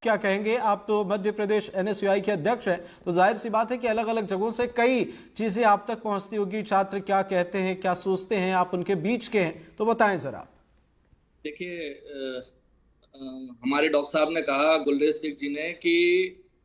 क्या कहेंगे? आप तो मध्य प्रदेश एनएसयूआई के अध्यक्ष हैं, तो जाहिर सी बात है कि अलग अलग जगहों से कई चीजें आप तक पहुंचती होगी। छात्र क्या कहते हैं, क्या सोचते हैं, आप उनके बीच के हैं, तो बताएं जरा। देखिए, हमारे डॉक्टर साहब ने कहा, गुलरेज सिंह जी ने, कि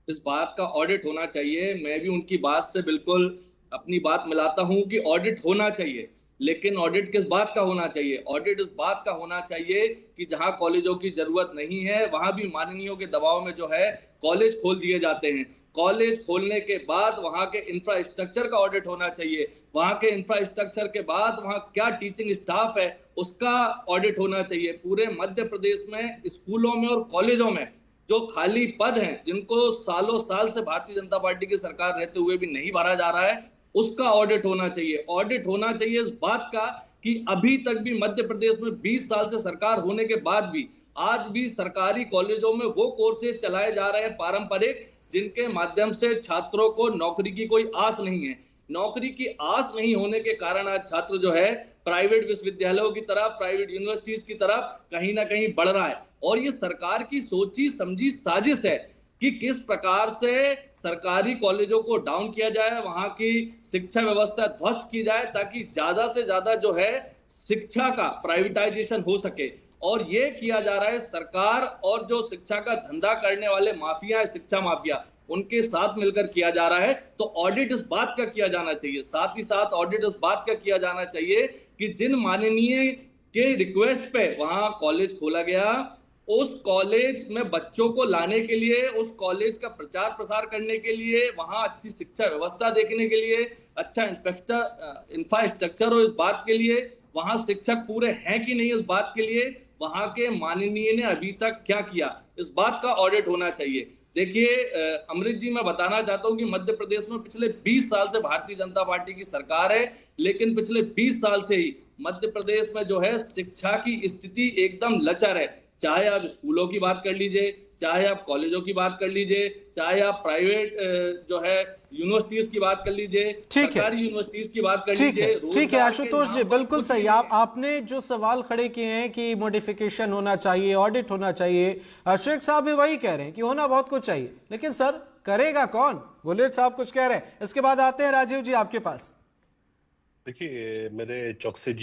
इस बात का ऑडिट होना चाहिए। मैं भी उनकी बात से बिल्कुल अपनी बात मिलाता हूं कि ऑडिट होना चाहिए, लेकिन ऑडिट किस बात का होना चाहिए? ऑडिट इस बात का होना चाहिए कि जहां कॉलेजों की जरूरत नहीं है वहां भी माननीयों के दबाव में जो है कॉलेज खोल दिए जाते हैं। कॉलेज खोलने के बाद वहां के इंफ्रास्ट्रक्चर का ऑडिट होना चाहिए। वहां के इंफ्रास्ट्रक्चर के बाद वहां क्या टीचिंग स्टाफ है उसका ऑडिट होना चाहिए। पूरे मध्य प्रदेश में स्कूलों में और कॉलेजों में जो खाली पद हैं, जिनको सालों साल से भारतीय जनता पार्टी की सरकार रहते हुए भी नहीं भरा जा रहा है, उसका ऑडिट होना चाहिए। ऑडिट होना चाहिए इस बात का कि अभी तक भी मध्य प्रदेश में 20 साल से सरकार होने के बाद भी आज भी सरकारी कॉलेजों में वो कोर्सेज चलाए जा रहे हैं पारंपरिक, जिनके माध्यम से छात्रों को नौकरी की कोई आस नहीं है। नौकरी की आस नहीं होने के कारण आज छात्र जो है प्राइवेट विश्वविद्यालयों की तरफ, प्राइवेट यूनिवर्सिटीज की तरफ कहीं ना कहीं बढ़ रहा है। और ये सरकार की सोची समझी साजिश है कि किस प्रकार से सरकारी कॉलेजों को डाउन किया जाए, वहां की शिक्षा व्यवस्था ध्वस्त की जाए, ताकि ज्यादा से ज्यादा जो है शिक्षा का प्राइवेटाइजेशन हो सके। और ये किया जा रहा है सरकार और जो शिक्षा का धंधा करने वाले माफिया है, शिक्षा माफिया, उनके साथ मिलकर किया जा रहा है। तो ऑडिट इस बात का किया जाना चाहिए। साथ ही साथ ऑडिट इस बात का किया जाना चाहिए कि जिन माननीय के रिक्वेस्ट पे वहां कॉलेज खोला गया, उस कॉलेज में बच्चों को लाने के लिए, उस कॉलेज का प्रचार प्रसार करने के लिए, वहां अच्छी शिक्षा व्यवस्था देखने के लिए, अच्छा इंफ्रास्ट्रक्चर हो इस बात के लिए, वहां शिक्षक पूरे हैं कि नहीं इस बात के लिए, वहां के माननीय ने अभी तक क्या किया, इस बात का ऑडिट होना चाहिए। देखिए अमृत जी, मैं बताना चाहता हूं कि मध्य प्रदेश में पिछले 20 साल से भारतीय जनता पार्टी की सरकार है, लेकिन पिछले 20 साल से ही मध्य प्रदेश में जो है शिक्षा की स्थिति एकदम लचर है। चाहे आप स्कूलों की बात कर लीजिए, चाहे आप कॉलेजों की बात कर लीजिए, चाहे आप प्राइवेट जो है यूनिवर्सिटीज की बात कर लीजिए, सरकारी यूनिवर्सिटीज की बात कर लीजिए। ठीक है आशुतोष जी, बिल्कुल सही। आपने जो सवाल खड़े किए हैं कि मॉडिफिकेशन होना चाहिए, ऑडिट होना चाहिए, शेख साहब भी वही कह रहे हैं कि होना बहुत कुछ चाहिए, लेकिन सर करेगा कौन? गुलेट साहब कुछ कह रहे हैं, इसके बाद आते हैं राजीव जी आपके पास। देखिए, मेरे चौकसी जी